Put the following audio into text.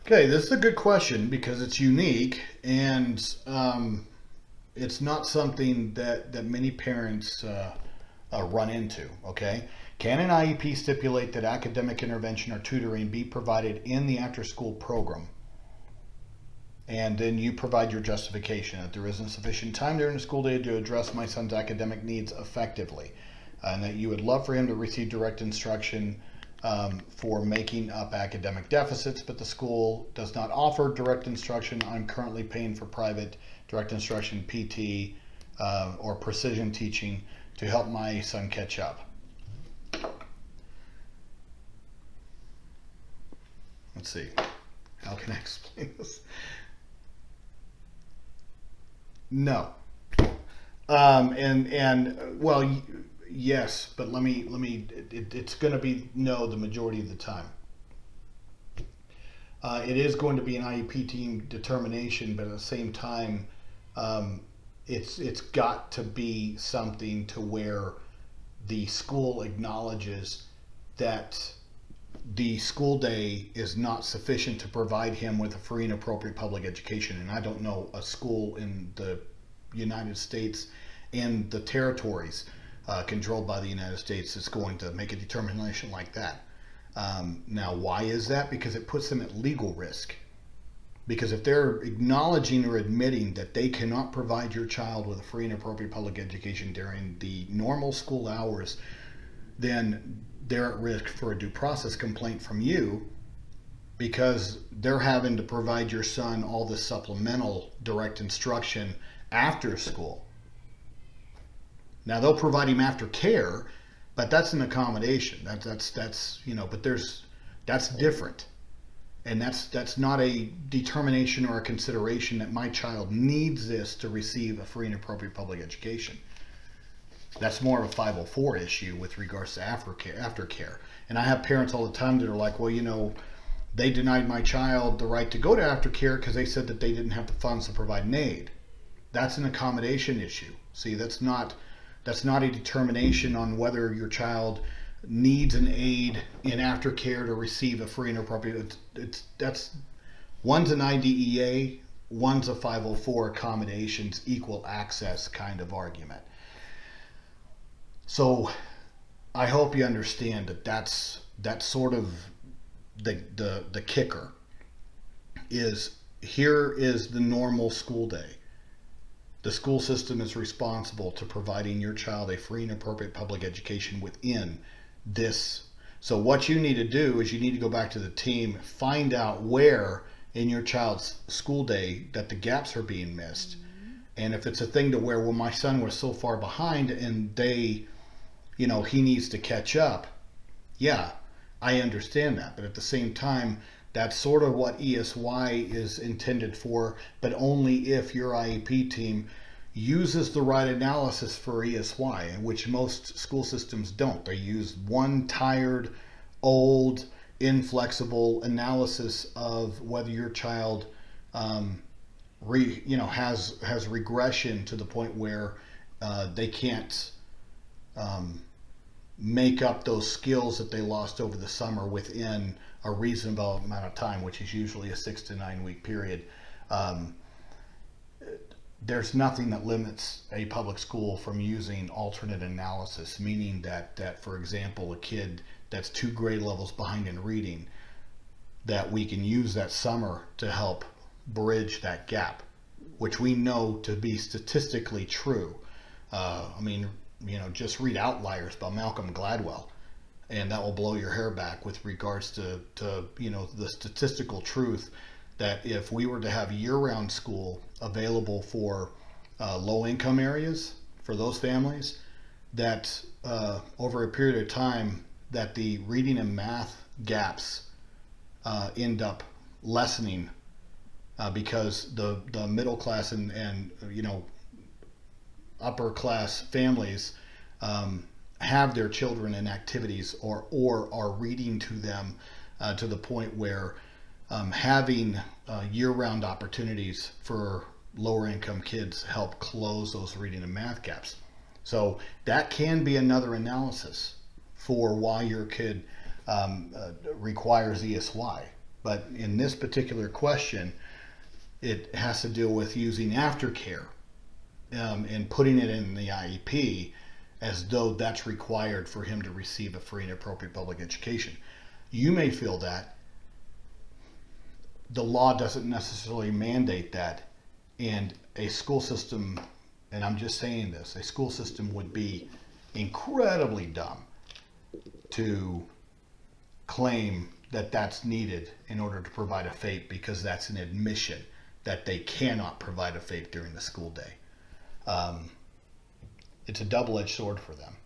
Okay, this is a good question because it's unique and it's not something that many parents run into. Okay, can an IEP stipulate that academic intervention or tutoring be provided in the after-school program? And then you provide your justification that there isn't sufficient time during the school day to address my son's academic needs effectively, and that you would love for him to receive direct instruction for making up academic deficits, but the school does not offer direct instruction. I'm currently paying for private direct instruction, PT, or precision teaching to help my son catch up. Let's see. How can I explain this? No. Well, yes, but it's going to be no the majority of the time. It is going to be an IEP team determination, but at the same time, it's got to be something to where the school acknowledges that the school day is not sufficient to provide him with a free and appropriate public education. And I don't know a school in the United States and the territories controlled by the United States that's going to make a determination like that. Now, why is that? Because it puts them at legal risk. Because if they're acknowledging or admitting that they cannot provide your child with a free and appropriate public education during the normal school hours, then they're at risk for a due process complaint from you because they're having to provide your son all this supplemental direct instruction after school. Now they'll provide him after care, but that's an accommodation. That's but that's different. And that's not a determination or a consideration that my child needs this to receive a free and appropriate public education. That's more of a 504 issue with regards to aftercare. And I have parents all the time that are like, well, they denied my child the right to go to aftercare because they said that they didn't have the funds to provide an aid. That's an accommodation issue. See, that's not a determination on whether your child needs an aid in aftercare to receive a free and appropriate. One's an IDEA, one's a 504 accommodations, equal access kind of argument. So I hope you understand that's sort of the kicker is here is the normal school day. The school system is responsible to providing your child a free and appropriate public education within this. So what you need to do is you need to go back to the team, find out where in your child's school day that the gaps are being missed. And if it's a thing to where, well, my son was so far behind and he needs to catch up. Yeah, I understand that. But at the same time, that's sort of what ESY is intended for, but only if your IEP team uses the right analysis for ESY, which most school systems don't. They use one tired, old, inflexible analysis of whether your child has regression to the point where they can't make up those skills that they lost over the summer within a reasonable amount of time, which is usually a 6 to 9 week period. There's nothing that limits a public school from using alternate analysis, meaning that for example, a kid that's 2 grade levels behind in reading, that we can use that summer to help bridge that gap, which we know to be statistically true. Just read Outliers by Malcolm Gladwell, and that will blow your hair back with regards to the statistical truth that if we were to have year-round school available for low-income areas, for those families, that over a period of time that the reading and math gaps end up lessening because the middle class and upper class families have their children in activities or are reading to them to the point where having year-round opportunities for lower income kids help close those reading and math gaps. So that can be another analysis for why your kid requires ESY. But in this particular question, it has to deal with using aftercare and putting it in the IEP as though that's required for him to receive a free and appropriate public education. You may feel that the law doesn't necessarily mandate that, and a school system, and I'm just saying this, a school system would be incredibly dumb to claim that that's needed in order to provide a FAPE, because that's an admission that they cannot provide a FAPE during the school day. It's a double-edged sword for them.